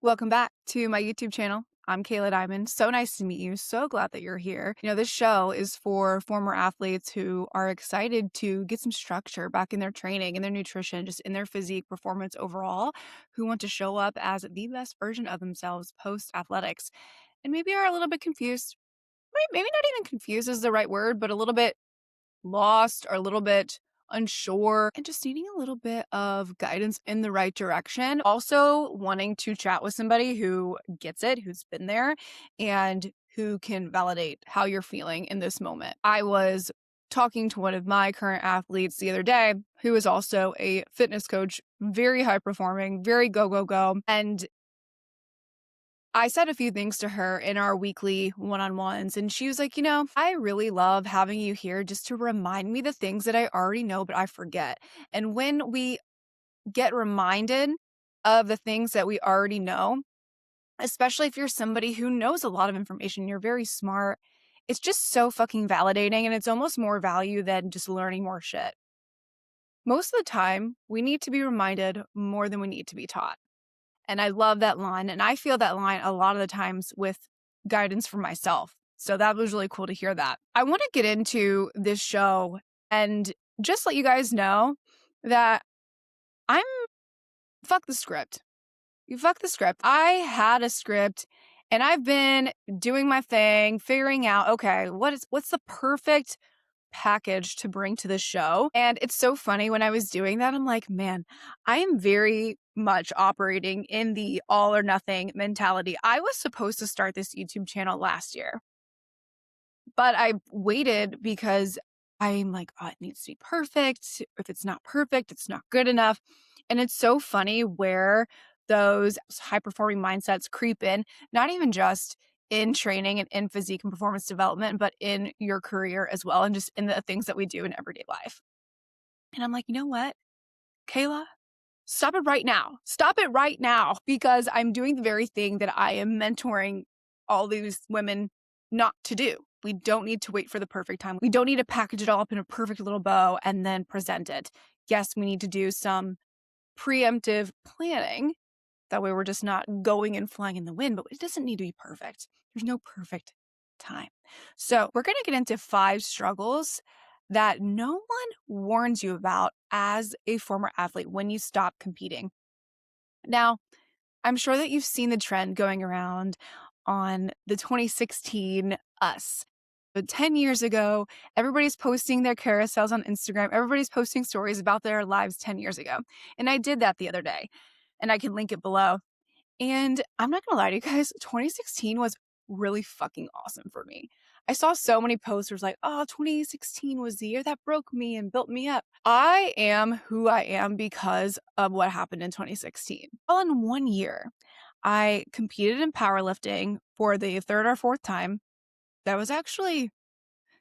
Welcome back to my YouTube channel. I'm Kayla Diamond. So nice to meet you. So glad that you're here. This show is for former athletes who are excited to get some structure back in their training, in their nutrition, just in their physique performance overall, who want to show up as the best version of themselves post athletics and maybe are a little bit confused. Maybe not even confused is the right word, but a little bit lost or a little bit unsure and just needing a little bit of guidance in the right direction. Also, wanting to chat with somebody who gets it, who's been there, and who can validate how you're feeling in this moment. I was talking to one of my current athletes the other day who is also a fitness coach, very high performing, very go, go, go. And I said a few things to her in our weekly one-on-ones, and she was like, I really love having you here just to remind me the things that I already know, but I forget. And when we get reminded of the things that we already know, especially if you're somebody who knows a lot of information, you're very smart, it's just so fucking validating, and it's almost more value than just learning more shit. Most of the time, we need to be reminded more than we need to be taught. And I love that line. And I feel that line a lot of the times with guidance for myself. So that was really cool to hear that. I want to get into this show and just let you guys know that I'm fuck the script. You fuck the script. I had a script and I've been doing my thing, figuring out, okay, what's the perfect package to bring to the show. And it's so funny when I was doing that, I'm like, man, I am very much operating in the all or nothing mentality. I was supposed to start this YouTube channel last year, but I waited because I'm like, oh, it needs to be perfect. If it's not perfect, it's not good enough. And it's so funny where those high performing mindsets creep in, not even just in training and in physique and performance development, but in your career as well, and just in the things that we do in everyday life. And I'm like, you know what, Kayla, stop it right now. Stop it right now, because I'm doing the very thing that I am mentoring all these women not to do. We don't need to wait for the perfect time. We don't need to package it all up in a perfect little bow and then present it. Yes, we need to do some preemptive planning. That way we're just not going and flying in the wind, but it doesn't need to be perfect. There's no perfect time. So we're going to get into 5 struggles that no one warns you about as a former athlete when you stop competing. Now, I'm sure that you've seen the trend going around on the 2016 us. But 10 years ago, everybody's posting their carousels on Instagram. Everybody's posting stories about their lives 10 years ago. And I did that the other day, and I can link it below. And I'm not gonna lie to you guys, 2016 was really fucking awesome for me. I saw so many posters like, oh, 2016 was the year that broke me and built me up. I am who I am because of what happened in 2016. All in 1 year, I competed in powerlifting for the 3rd or 4th time. That was actually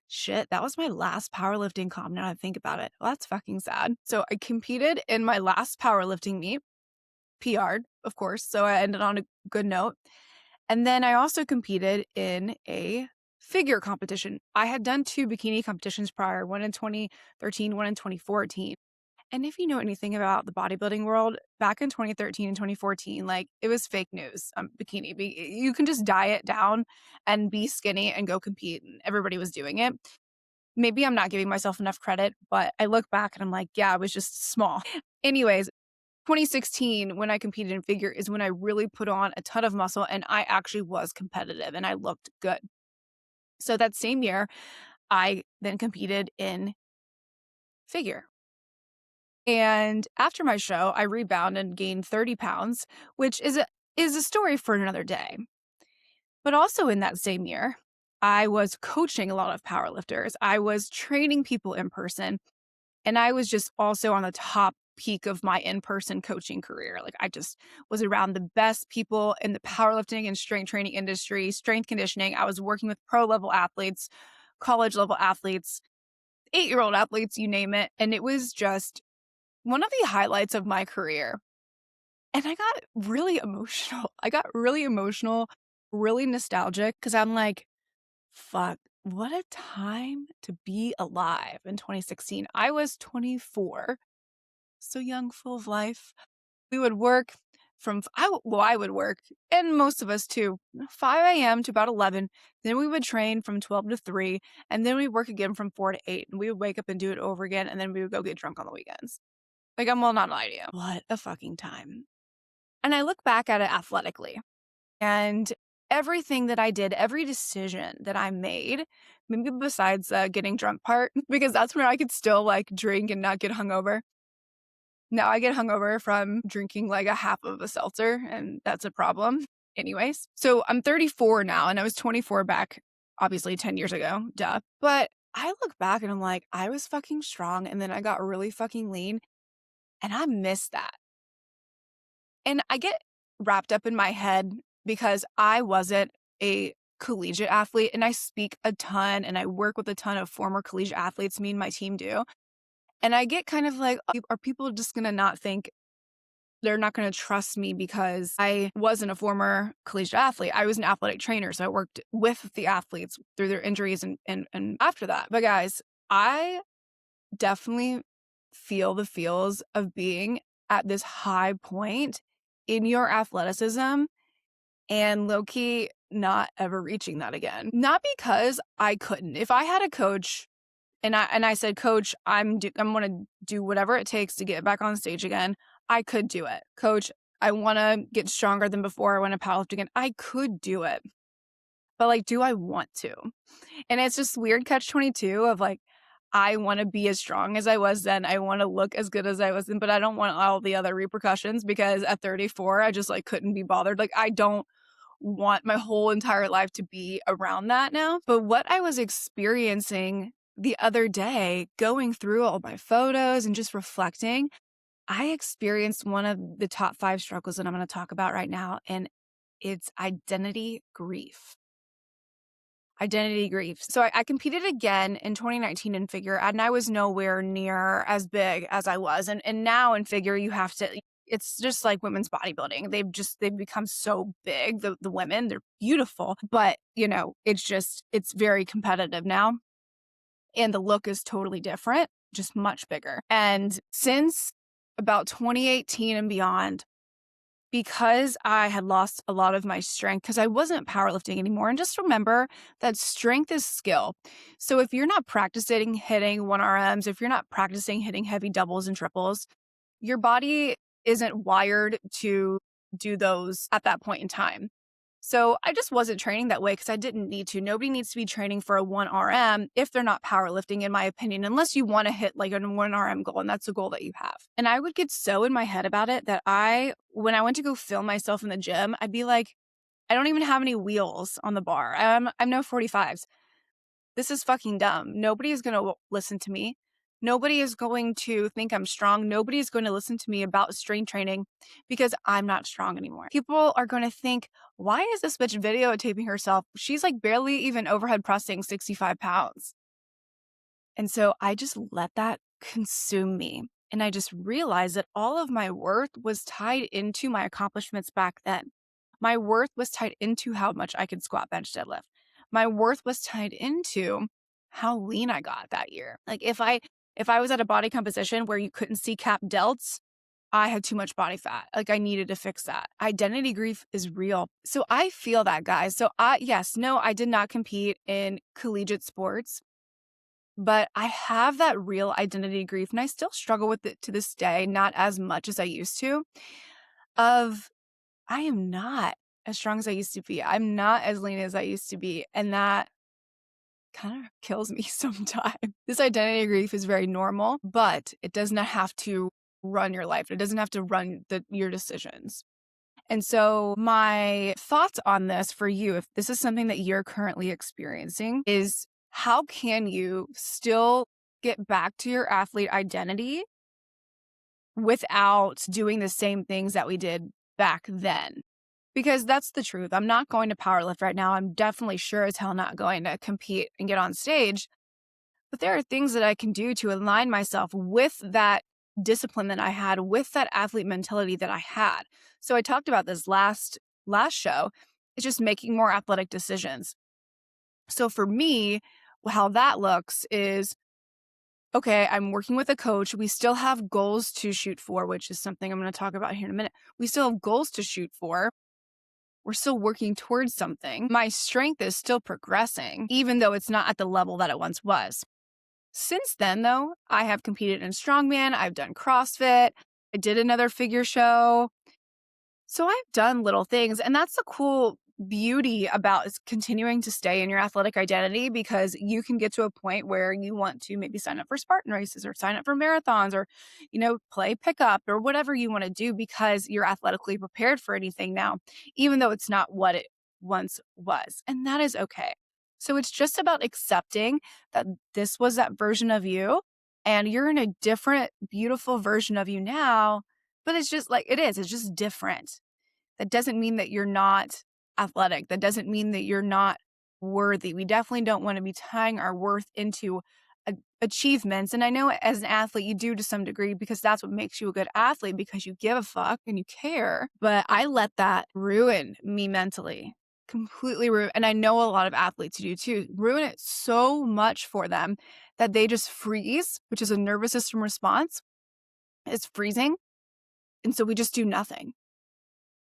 shit. That was my last powerlifting comp now that I think about it. Well, that's fucking sad. So I competed in my last powerlifting meet. PR'd, of course, so I ended on a good note. And then I also competed in a figure competition. I had done 2 bikini competitions prior, one in 2013, one in 2014. And if you know anything about the bodybuilding world, back in 2013 and 2014, like, it was fake news, bikini. You can just diet down and be skinny and go compete, and everybody was doing it. Maybe I'm not giving myself enough credit, but I look back and I'm like, yeah, I was just small. Anyways, 2016, when I competed in figure, is when I really put on a ton of muscle and I actually was competitive and I looked good. So that same year, I then competed in figure. And after my show, I rebounded and gained 30 pounds, which is a story for another day. But also in that same year, I was coaching a lot of powerlifters. I was training people in person. And I was just also on the top peak of my in-person coaching career. Like, I just was around the best people in the powerlifting and strength training industry, strength conditioning. I was working with pro level athletes, college level athletes, 8-year-old athletes, you name it. And it was just one of the highlights of my career. And I got really emotional. Really nostalgic, because I'm like, fuck, what a time to be alive in 2016. I was 24. So young, full of life. We would work I would work, and most of us too, 5 a.m. to about 11. Then we would train from 12 to 3, and then we'd work again from 4 to 8. And we would wake up and do it over again, and then we would go get drunk on the weekends. Like, I'm will not lie to you. What a fucking time. And I look back at it athletically, and everything that I did, every decision that I made, maybe besides getting drunk part, because that's where I could still like drink and not get hungover. Now I get hungover from drinking like a half of a seltzer, and that's a problem. Anyways, so I'm 34 now, and I was 24 back, obviously 10 years ago, duh. But I look back and I'm like, I was fucking strong, and then I got really fucking lean, and I miss that. And I get wrapped up in my head because I wasn't a collegiate athlete, and I speak a ton, and I work with a ton of former collegiate athletes, me and my team do. And I get kind of like, are people just going to not think they're not going to trust me because I wasn't a former collegiate athlete? I was an athletic trainer, so I worked with the athletes through their injuries and after that. But guys, I definitely feel the feels of being at this high point in your athleticism and low-key not ever reaching that again. Not because I couldn't. If I had a coach and I said, Coach, I'm going to do whatever it takes to get back on stage again, I could do it. Coach, I want to get stronger than before. I want to powerlift again. I could do it. But like, do I want to? And it's just weird catch-22 of like, I want to be as strong as I was then. I want to look as good as I was then, but I don't want all the other repercussions because at 34, I just like couldn't be bothered. Like, I don't want my whole entire life to be around that now. But what I was experiencing the other day, going through all my photos and just reflecting, I experienced one of the top 5 struggles that I'm going to talk about right now, and it's identity grief. Identity grief. So I competed again in 2019 in figure, and I was nowhere near as big as I was. And now in figure, you have to, it's just like women's bodybuilding. They've become so big. The women, they're beautiful, but it's very competitive now. And the look is totally different, just much bigger. And since about 2018 and beyond, because I had lost a lot of my strength, because I wasn't powerlifting anymore. And just remember that strength is skill. So if you're not practicing hitting 1RMs, if you're not practicing hitting heavy doubles and triples, your body isn't wired to do those at that point in time. So I just wasn't training that way because I didn't need to. Nobody needs to be training for a 1RM if they're not powerlifting, in my opinion, unless you want to hit like a 1RM goal, and that's a goal that you have. And I would get so in my head about it that when I went to go film myself in the gym, I'd be like, I don't even have any wheels on the bar. I'm no 45s. This is fucking dumb. Nobody is going to listen to me. Nobody is going to think I'm strong. Nobody is going to listen to me about strength training because I'm not strong anymore. People are going to think, why is this bitch videotaping herself? She's like barely even overhead pressing 65 pounds. And so I just let that consume me. And I just realized that all of my worth was tied into my accomplishments back then. My worth was tied into how much I could squat, bench, deadlift. My worth was tied into how lean I got that year. Like if I was at a body composition where you couldn't see cap delts, I had too much body fat. Like I needed to fix that. Identity grief is real. So I feel that, guys. So I did not compete in collegiate sports, but I have that real identity grief, and I still struggle with it to this day, not as much as I used to, of I am not as strong as I used to be. I'm not as lean as I used to be. And that kind of kills me sometimes. This identity grief is very normal, but it does not have to run your life. It doesn't have to run your decisions. And so my thoughts on this for you, if this is something that you're currently experiencing, is how can you still get back to your athlete identity without doing the same things that we did back then? Because that's the truth. I'm not going to powerlift right now. I'm definitely sure as hell not going to compete and get on stage. But there are things that I can do to align myself with that discipline that I had, with that athlete mentality that I had. So I talked about this last show. It's just making more athletic decisions. So for me, how that looks is okay, I'm working with a coach. We still have goals to shoot for, which is something I'm going to talk about here in a minute. We still have goals to shoot for. We're still working towards something. My strength is still progressing, even though it's not at the level that it once was. Since then, though, I have competed in strongman. I've done CrossFit. I did another figure show. So I've done little things, and that's the cool beauty about is continuing to stay in your athletic identity because you can get to a point where you want to maybe sign up for Spartan races or sign up for marathons or, play pickup or whatever you want to do because you're athletically prepared for anything now, even though it's not what it once was. And that is okay. So it's just about accepting that this was that version of you and you're in a different, beautiful version of you now, but it's just like it's just different. That doesn't mean that you're not athletic. That doesn't mean that you're not worthy. We definitely don't want to be tying our worth into achievements. And I know as an athlete, you do to some degree because that's what makes you a good athlete because you give a fuck and you care. But I let that ruin me mentally, completely ruin. And I know a lot of athletes do too, ruin it so much for them that they just freeze, which is a nervous system response. It's freezing. And so we just do nothing.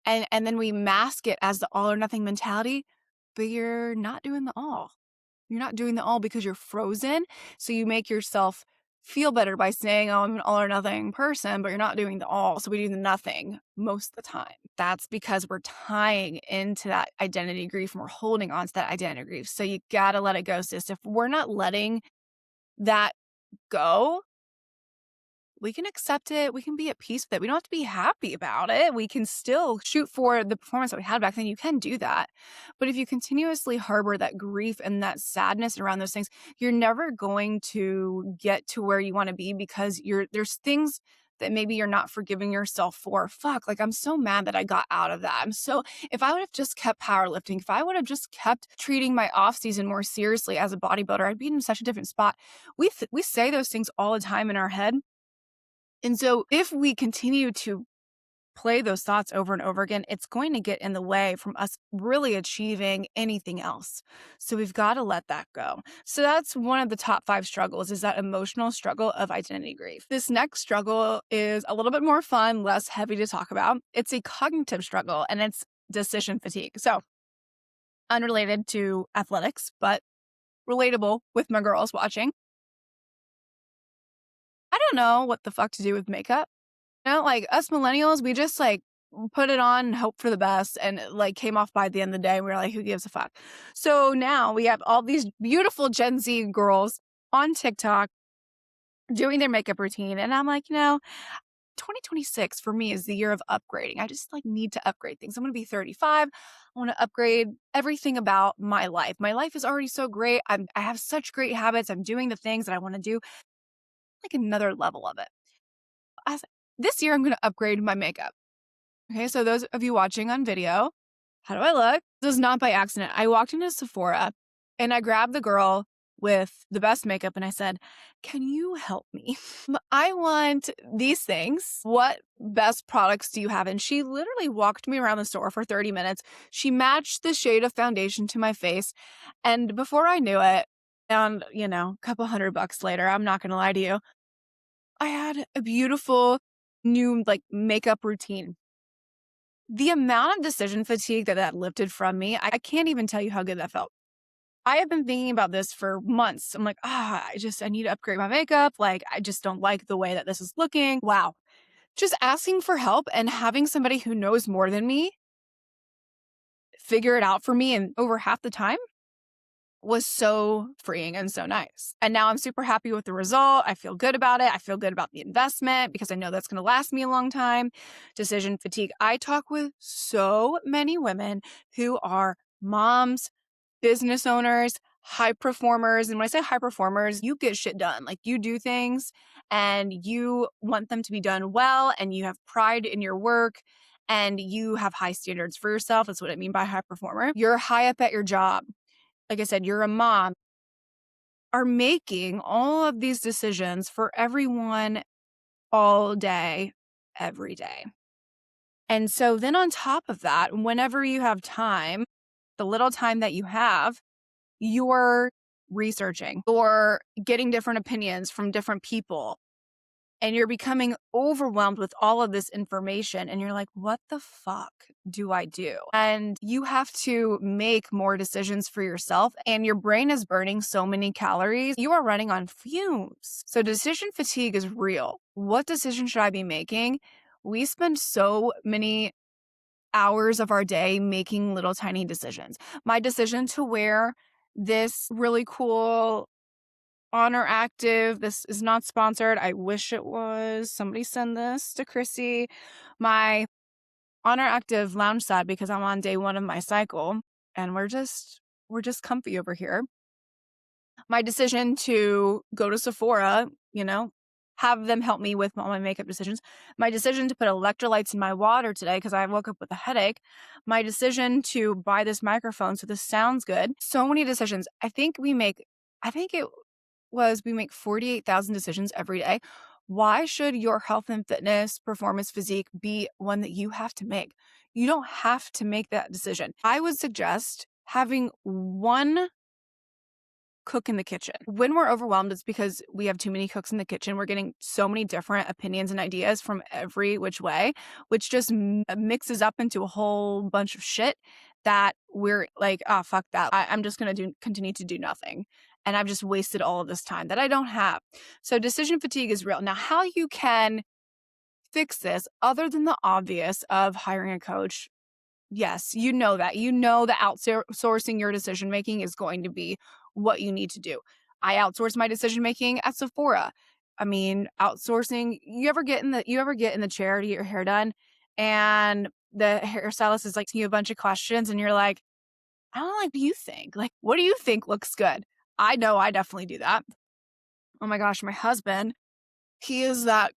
And then we mask it as the all or nothing mentality, but you're not doing the all. You're not doing the all because you're frozen. So you make yourself feel better by saying, oh, I'm an all or nothing person, but you're not doing the all. So we do the nothing most of the time. That's because we're tying into that identity grief and we're holding on to that identity grief. So you got to let it go, sis. If we're not letting that go, we can accept it. We can be at peace with it. We don't have to be happy about it. We can still shoot for the performance that we had back then. You can do that. But if you continuously harbor that grief and that sadness around those things, you're never going to get to where you want to be because there's things that maybe you're not forgiving yourself for. Fuck, like I'm so mad that I got out of that. If I would have just kept powerlifting, if I would have just kept treating my off season more seriously as a bodybuilder, I'd be in such a different spot. We say those things all the time in our head. And so if we continue to play those thoughts over and over again, it's going to get in the way from us really achieving anything else. So we've got to let that go. So that's one of the top 5 struggles is that emotional struggle of identity grief. This next struggle is a little bit more fun, less heavy to talk about. It's a cognitive struggle and it's decision fatigue. So unrelated to athletics, but relatable with my girls watching. I don't know what the fuck to do with makeup. Like us millennials, we just like put it on and hope for the best and it, like came off by the end of the day. We were like, who gives a fuck? So now we have all these beautiful Gen Z girls on TikTok doing their makeup routine. And I'm like, 2026 for me is the year of upgrading. I just like need to upgrade things. I'm going to be 35. I want to upgrade everything about my life. My life is already so great. I have such great habits. I'm doing the things that I want to do, like another level of it. This year, I'm going to upgrade my makeup. Okay, so those of you watching on video, how do I look? This is not by accident. I walked into Sephora and I grabbed the girl with the best makeup and I said, can you help me? I want these things. What best products do you have? And she literally walked me around the store for 30 minutes. She matched the shade of foundation to my face. And before I knew it, and a couple $100 later, I'm not going to lie to you, I had a beautiful new like makeup routine. The amount of decision fatigue that lifted from me, I can't even tell you how good that felt. I have been thinking about this for months. I'm like, I need to upgrade my makeup. Like, I just don't like the way that this is looking. Wow. Just asking for help and having somebody who knows more than me figure it out for me and over half the time was so freeing and so nice. And now I'm super happy with the result. I feel good about it. I feel good about the investment because I know that's going to last me a long time. Decision fatigue. I talk with so many women who are moms, business owners, high performers. And when I say high performers, you get shit done. Like you do things and you want them to be done well and you have pride in your work and you have high standards for yourself. That's what I mean by high performer. You're high up at your job. Like I said, you're a mom, are making all of these decisions for everyone all day, every day. And so then on top of that, whenever you have time, the little time that you have, you're researching or getting different opinions from different people. And you're becoming overwhelmed with all of this information. And you're like, what the fuck do I do? And you have to make more decisions for yourself. And your brain is burning so many calories. You are running on fumes. So decision fatigue is real. What decision should I be making? We spend so many hours of our day making little tiny decisions. My decision to wear this really cool Honor Active. This is not sponsored. I wish it was. Somebody send this to Chrissy. My Honor Active lounge set because I'm on day 1 of my cycle and we're just comfy over here. My decision to go to Sephora, have them help me with all my makeup decisions. My decision to put electrolytes in my water today because I woke up with a headache. My decision to buy this microphone so this sounds good. So many decisions. I think we make 48,000 decisions every day. Why should your health and fitness, performance, physique be one that you have to make? You don't have to make that decision. I would suggest having one cook in the kitchen. When we're overwhelmed, it's because we have too many cooks in the kitchen. We're getting so many different opinions and ideas from every which way, which just mixes up into a whole bunch of shit that we're like, oh, fuck that. I'm just going to continue to do nothing. And I've just wasted all of this time that I don't have. So decision fatigue is real. Now, how you can fix this other than the obvious of hiring a coach, yes, you know that. You know that outsourcing your decision making is going to be what you need to do. I outsource my decision making at Sephora. I mean, outsourcing, you ever get in the chair to get your hair done and the hairstylist is like asking you a bunch of questions and you're like, I don't know, like, what do you think? Like, what do you think looks good? I know I definitely do that. Oh my gosh, my husband, he is that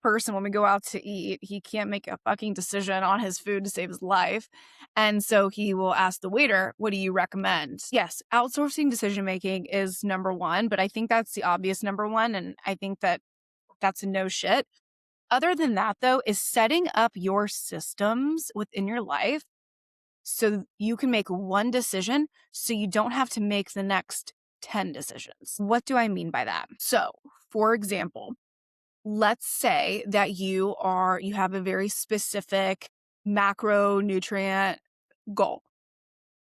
person when we go out to eat. He can't make a fucking decision on his food to save his life. And so he will ask the waiter, what do you recommend? Yes, outsourcing decision making is number 1, but I think that's the obvious number 1. And I think that that's a no shit. Other than that, though, is setting up your systems within your life so you can make one decision so you don't have to make the next 10 decisions. What do I mean by that? So, for example, let's say that you have a very specific macronutrient goal.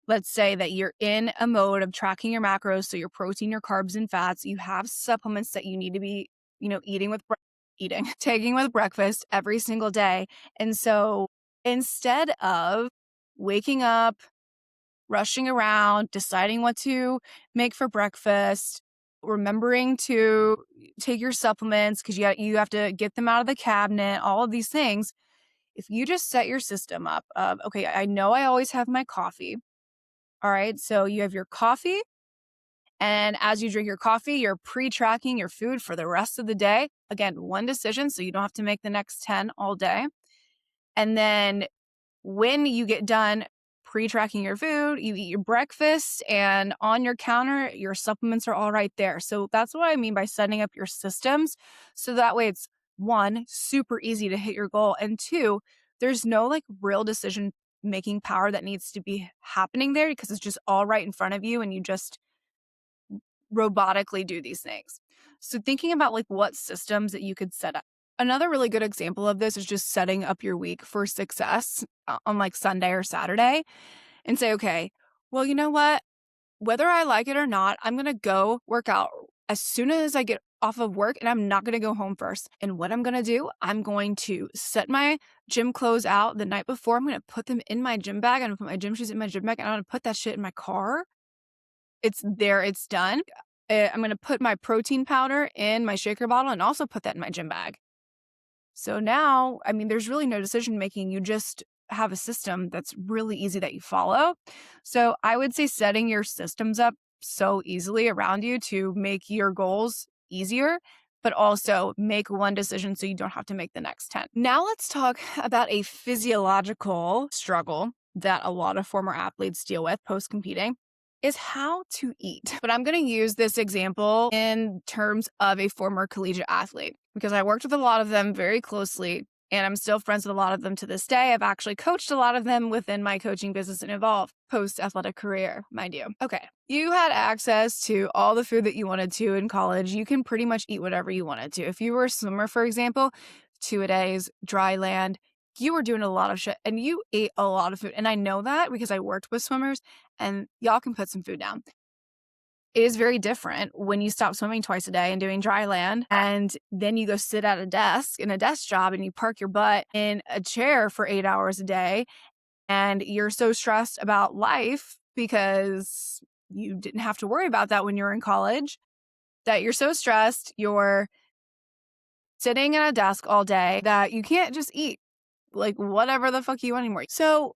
Let's say that you're in a mode of tracking your macros, so your protein, your carbs, and fats. You have supplements that you need to be, taking with breakfast every single day. And so instead of waking up, rushing around, deciding what to make for breakfast, remembering to take your supplements because you have to get them out of the cabinet, all of these things. If you just set your system up of, okay, I know I always have my coffee. All right, so you have your coffee. And as you drink your coffee, you're pre-tracking your food for the rest of the day. Again, one decision, so you don't have to make the next 10 all day. And then when you get done pre-tracking your food, you eat your breakfast, and on your counter, your supplements are all right there. So that's what I mean by setting up your systems. So that way it's 1, super easy to hit your goal. And 2, there's no like real decision making power that needs to be happening there because it's just all right in front of you and you just robotically do these things. So thinking about like what systems that you could set up. Another really good example of this is just setting up your week for success on like Sunday or Saturday and say, okay, well, you know what? Whether I like it or not, I'm going to go work out as soon as I get off of work and I'm not going to go home first. And what I'm going to do, I'm going to set my gym clothes out the night before. I'm going to put them in my gym bag. I'm going to put my gym shoes in my gym bag and I'm going to put that shit in my car. It's there. It's done. I'm going to put my protein powder in my shaker bottle and also put that in my gym bag. So now, I mean, there's really no decision making. You just have a system that's really easy that you follow. So I would say setting your systems up so easily around you to make your goals easier, but also make one decision so you don't have to make the next 10. Now let's talk about a physiological struggle that a lot of former athletes deal with post-competing is how to eat. But I'm going to use this example in terms of a former collegiate athlete because I worked with a lot of them very closely And I'm still friends with a lot of them to this day. I've actually coached a lot of them within my coaching business and Evolve post-athletic career, mind you. Okay, you had access to all the food that you wanted to in college. You can pretty much eat whatever you wanted to. If you were a swimmer, for example, 2-a-days, dry land, you were doing a lot of shit and you ate a lot of food. And I know that because I worked with swimmers, and y'all can put some food down. It is very different when you stop swimming twice a day and doing dry land, and then you go sit at a desk in a desk job and you park your butt in a chair for 8 hours a day, and you're so stressed about life because you didn't have to worry about that when you were in college, that you're so stressed, you're sitting at a desk all day that you can't just eat like whatever the fuck you want anymore. So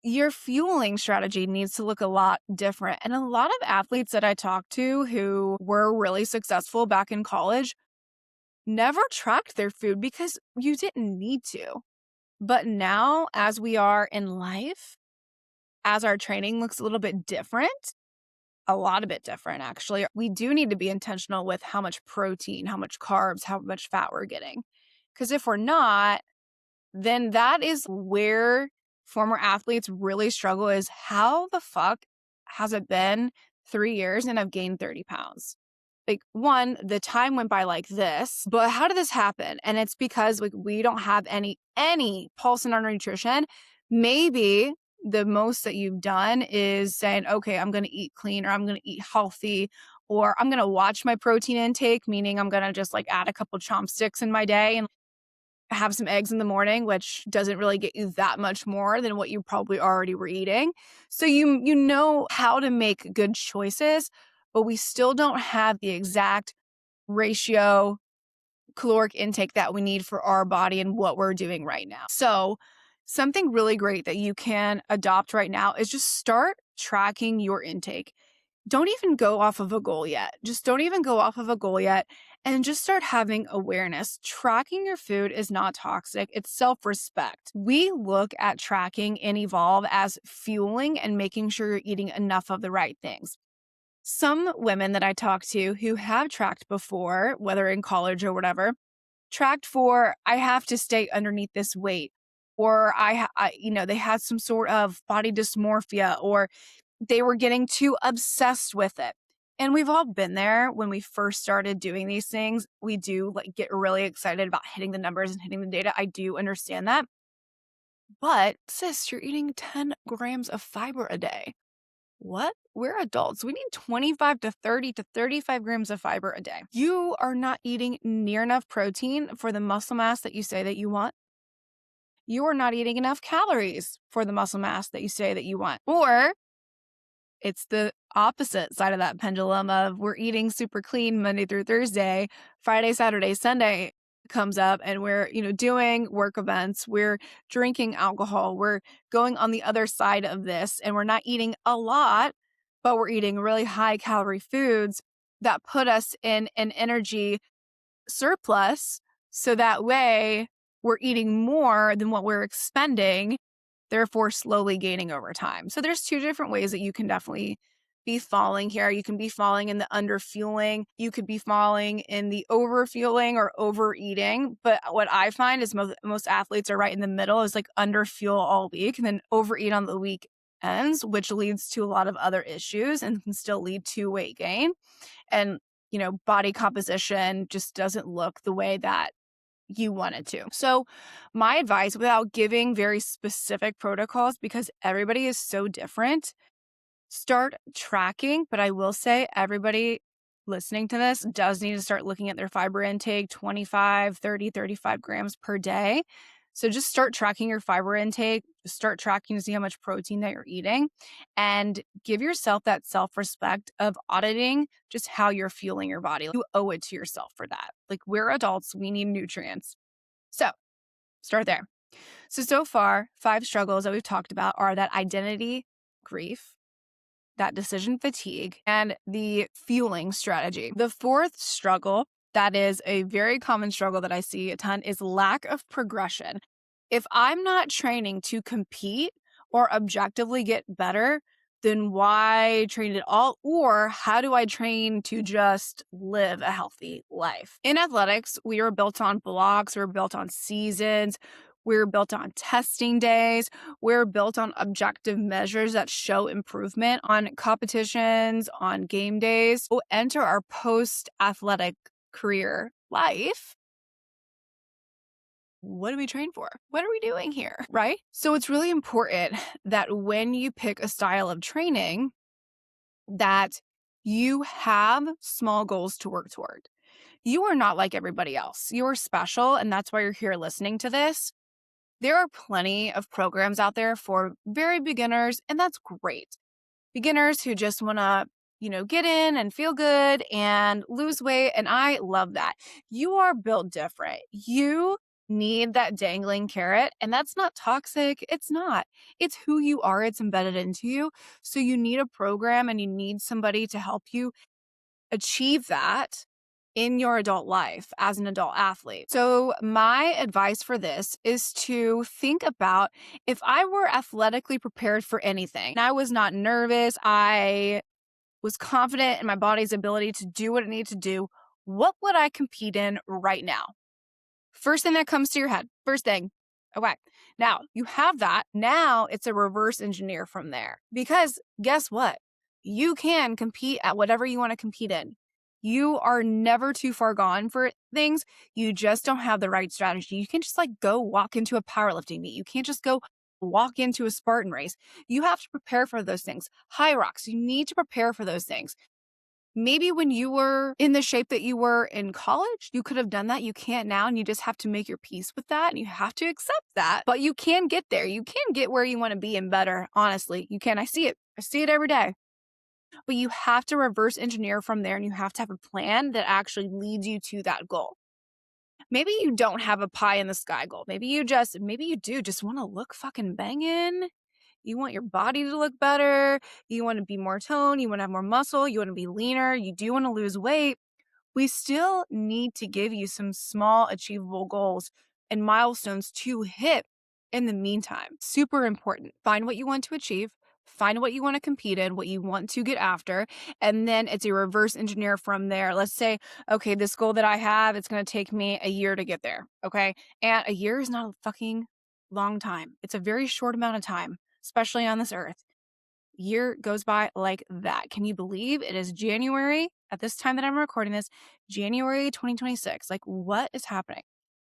your fueling strategy needs to look a lot different. And a lot of athletes that I talked to who were really successful back in college never tracked their food because you didn't need to. But now, as we are in life, as our training looks a little bit different, a lot of bit different, actually, we do need to be intentional with how much protein, how much carbs, how much fat we're getting. Because if we're not, then that is where former athletes really struggle, is how the fuck has it been 3 years and I've gained 30 pounds? Like, one, the time went by like this, but how did this happen? And it's because like we don't have any pulse in our nutrition. Maybe the most that you've done is saying, okay, I'm going to eat clean, or I'm going to eat healthy, or I'm going to watch my protein intake, meaning I'm going to just like add a couple chopsticks in my day and have some eggs in the morning, which doesn't really get you that much more than what you probably already were eating. So you know how to make good choices, but we still don't have the exact ratio caloric intake that we need for our body and what we're doing right now. So something really great that you can adopt right now is just start tracking your intake. Don't even go off of a goal yet. Just don't even go off of a goal yet, and just start having awareness. Tracking your food is not toxic. It's self-respect. We look at tracking and Evolve as fueling and making sure you're eating enough of the right things. Some women that I talk to who have tracked before, whether in college or whatever, tracked for, I have to stay underneath this weight, or they had some sort of body dysmorphia, or they were getting too obsessed with it. And we've all been there when we first started doing these things. We do like get really excited about hitting the numbers and hitting the data. I do understand that. But sis, you're eating 10 grams of fiber a day. What? We're adults. We need 25 to 30 to 35 grams of fiber a day. You are not eating near enough protein for the muscle mass that you say that you want. You are not eating enough calories for the muscle mass that you say that you want. Or it's the opposite side of that pendulum of we're eating super clean Monday through Thursday, Friday, Saturday, Sunday comes up, and we're, doing work events, we're drinking alcohol, we're going on the other side of this, and we're not eating a lot, but we're eating really high calorie foods that put us in an energy surplus. So that way we're eating more than what we're expending, therefore slowly gaining over time. So there's two different ways that you can definitely be falling here. You can be falling in the underfueling. You could be falling in the overfueling or overeating. But what I find is most athletes are right in the middle, is like underfuel all week and then overeat on the weekends, which leads to a lot of other issues and can still lead to weight gain. And, body composition just doesn't look the way that you wanted to. So my advice, without giving very specific protocols, because everybody is so different, start tracking. But I will say everybody listening to this does need to start looking at their fiber intake, 25, 30, 35 grams per day. So just start tracking your fiber intake, start tracking to see how much protein that you're eating, and give yourself that self-respect of auditing just how you're fueling your body. You owe it to yourself for that. Like, we're adults, we need nutrients. So start there. So far, 5 struggles that we've talked about are that identity grief, that decision fatigue, and the fueling strategy. The 4th struggle, that is a very common struggle that I see a ton, is lack of progression. If I'm not training to compete or objectively get better, then why train at all? Or how do I train to just live a healthy life? In athletics, we are built on blocks, we're built on seasons, we're built on testing days, we're built on objective measures that show improvement on competitions, on game days. We'll enter our post athletic career life. What do we train for? What are we doing here? Right? So it's really important that when you pick a style of training, that you have small goals to work toward. You are not like everybody else. You are special, and that's why you're here listening to this. There are plenty of programs out there for very beginners, and that's great. Beginners who just want to, get in and feel good and lose weight. And I love that. You are built different. You need that dangling carrot, and that's not toxic. It's not. It's who you are. It's embedded into you. So you need a program and you need somebody to help you achieve that in your adult life as an adult athlete. So my advice for this is to think about, if I were athletically prepared for anything and I was not nervous, I was confident in my body's ability to do what it needed to do, what would I compete in right now? First thing that comes to your head. First thing. Okay. Now you have that. Now it's a reverse engineer from there. Because guess what? You can compete at whatever you want to compete in. You are never too far gone for things. You just don't have the right strategy. You can't just go walk into a powerlifting meet. You can't just go walk into a Spartan race. You have to prepare for those things. High rocks, you need to prepare for those things. Maybe when you were in the shape that you were in college, you could have done that. You can't now, and you just have to make your peace with that, and you have to accept that. But you can get there. You can get where you want to be and better, honestly. You can. I see it. I see it every day. But you have to reverse engineer from there, and you have to have a plan that actually leads you to that goal. Maybe you don't have a pie in the sky goal. Maybe you do just want to look fucking banging. You want your body to look better. You want to be more toned. You want to have more muscle. You want to be leaner. You do want to lose weight. We still need to give you some small achievable goals and milestones to hit in the meantime. Super important. Find what you want to achieve. Find what you want to compete in, what you want to get after, and then it's a reverse engineer from there. Let's say, okay, this goal that I have, it's going to take me a year to get there, okay? And a year is not a fucking long time. It's a very short amount of time, especially on this earth. Year goes by like that. Can you believe it is January at this time that I'm recording this, January 2026? What is happening?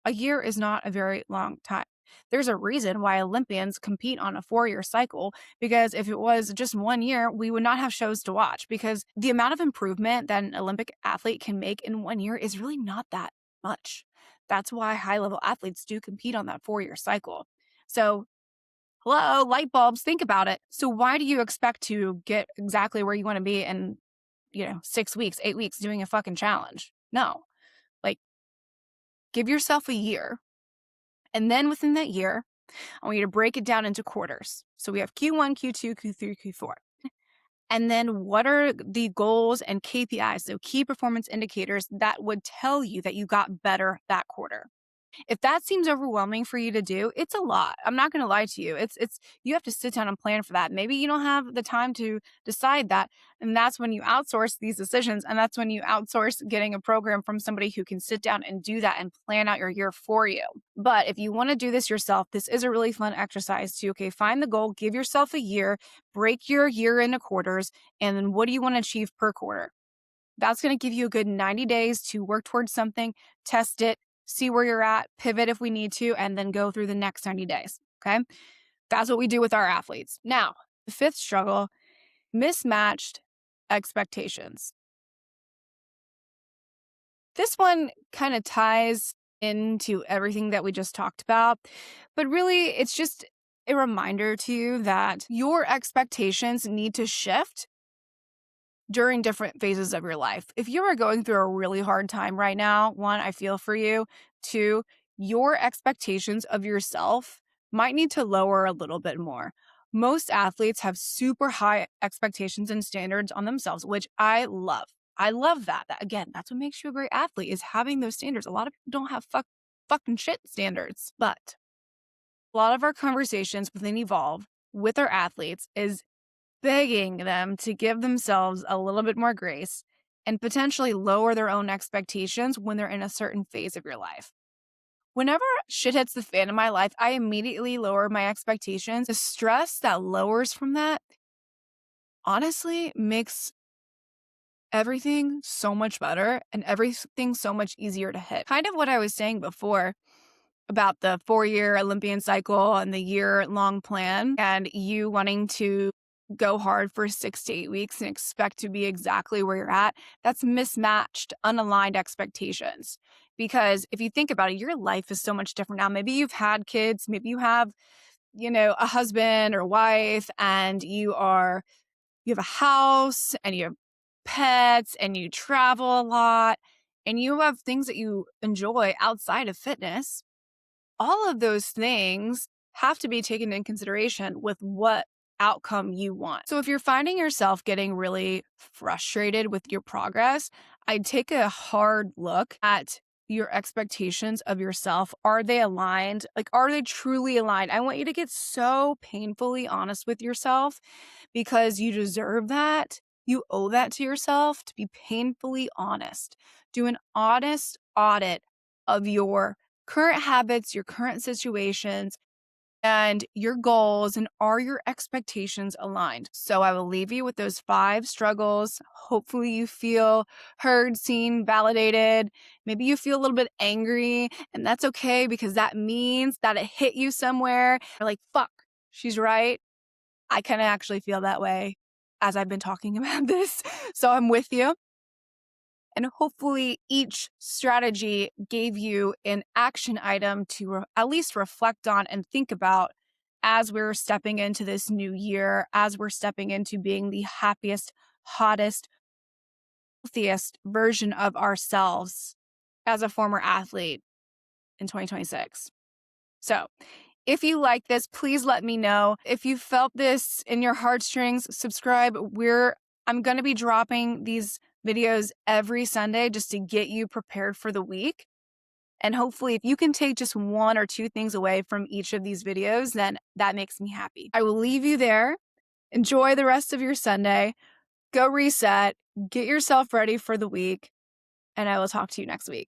A year is not a very long time. There's a reason why Olympians compete on a 4-year cycle, because if it was just 1 year, we would not have shows to watch, because the amount of improvement that an Olympic athlete can make in 1 year is really not that much. That's why high-level athletes do compete on that 4-year cycle. So hello, light bulbs, think about it. So why do you expect to get exactly where you want to be in, 6 weeks, 8 weeks doing a fucking challenge? No. Give yourself a year. And then within that year, I want you to break it down into quarters. So we have Q1, Q2, Q3, Q4. And then what are the goals and KPIs, so key performance indicators, that would tell you that you got better that quarter? If that seems overwhelming for you to do, it's a lot. I'm not going to lie to you. It's you have to sit down and plan for that. Maybe you don't have the time to decide that, and that's when you outsource these decisions, and that's when you outsource getting a program from somebody who can sit down and do that and plan out your year for you. But if you want to do this yourself, this is a really fun exercise to, find the goal, give yourself a year, break your year into quarters, and then what do you want to achieve per quarter? That's going to give you a good 90 days to work towards something, test it, see where you're at, pivot if we need to, and then go through the next 90 days. Okay. That's what we do with our athletes. Now, the fifth struggle, mismatched expectations. This one kind of ties into everything that we just talked about, but really it's just a reminder to you that your expectations need to shift during different phases of your life. If you are going through a really hard time right now, one, I feel for you. Two, your expectations of yourself might need to lower a little bit more. Most athletes have super high expectations and standards on themselves, which I love. I love that. Again, that's what makes you a great athlete, is having those standards. A lot of people don't have fucking shit standards, but a lot of our conversations within Evolve with our athletes is begging them to give themselves a little bit more grace and potentially lower their own expectations when they're in a certain phase of your life. Whenever shit hits the fan in my life, I immediately lower my expectations. The stress that lowers from that honestly makes everything so much better and everything so much easier to hit. Kind of what I was saying before about the 4-year Olympian cycle and the year-long plan and you wanting to go hard for 6 to 8 weeks and expect to be exactly where you're at. That's mismatched, unaligned expectations. Because if you think about it, your life is so much different now. Maybe you've had kids, maybe you have, a husband or wife, and you have a house and you have pets and you travel a lot and you have things that you enjoy outside of fitness. All of those things have to be taken in consideration with what outcome you want. So if you're finding yourself getting really frustrated with your progress, I'd take a hard look at your expectations of yourself. Are they aligned? Like, are they truly aligned? I want you to get so painfully honest with yourself because you deserve that. You owe that to yourself to be painfully honest. Do an honest audit of your current habits, your current situations, and your goals, and are your expectations aligned? So I will leave you with those 5 struggles. Hopefully you feel heard, seen, validated. Maybe you feel a little bit angry, and that's okay because that means that it hit you somewhere. You're like, fuck, she's right. I kind of actually feel that way as I've been talking about this. So I'm with you. And hopefully each strategy gave you an action item to at least reflect on and think about as we're stepping into this new year, as we're stepping into being the happiest, hottest, healthiest version of ourselves as a former athlete in 2026. So if you like this, please let me know. If you felt this in your heartstrings, subscribe. I'm going to be dropping these videos every Sunday just to get you prepared for the week. And hopefully, if you can take just 1 or 2 things away from each of these videos, then that makes me happy. I will leave you there. Enjoy the rest of your Sunday. Go reset, get yourself ready for the week, and I will talk to you next week.